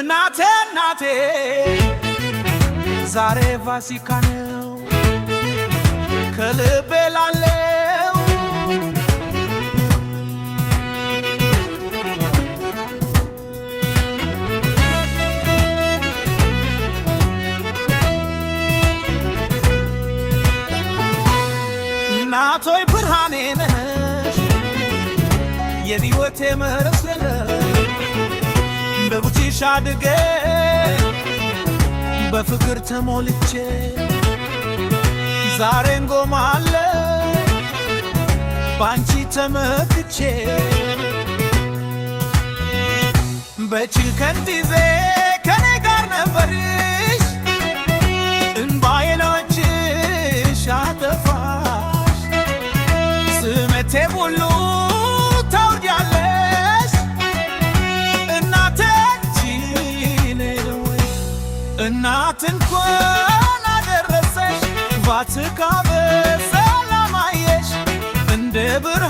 እናቴ እናቴ ዛሬ ፋሲካ ነው ከልቤ ላለው እናቶይ ብርሃኔ ነሽ የሕይወቴ መሰረት በቡቲሽ አድጌ በፍቅር ተሞልቼ ዛሬን ቆማለሁ ባንቺ ተመክቼ በጭንቀት ጊዜ ከኔ ጋር ነበርሽ እንባዬን አንቺሽ አጠፋሽ ስሜቴ ሁሉ ታውቂያለሽ እናቴ እናት እንኳን አደረሰሽ ፋሲካ በሰላም አየሽ እንደ ብርሃን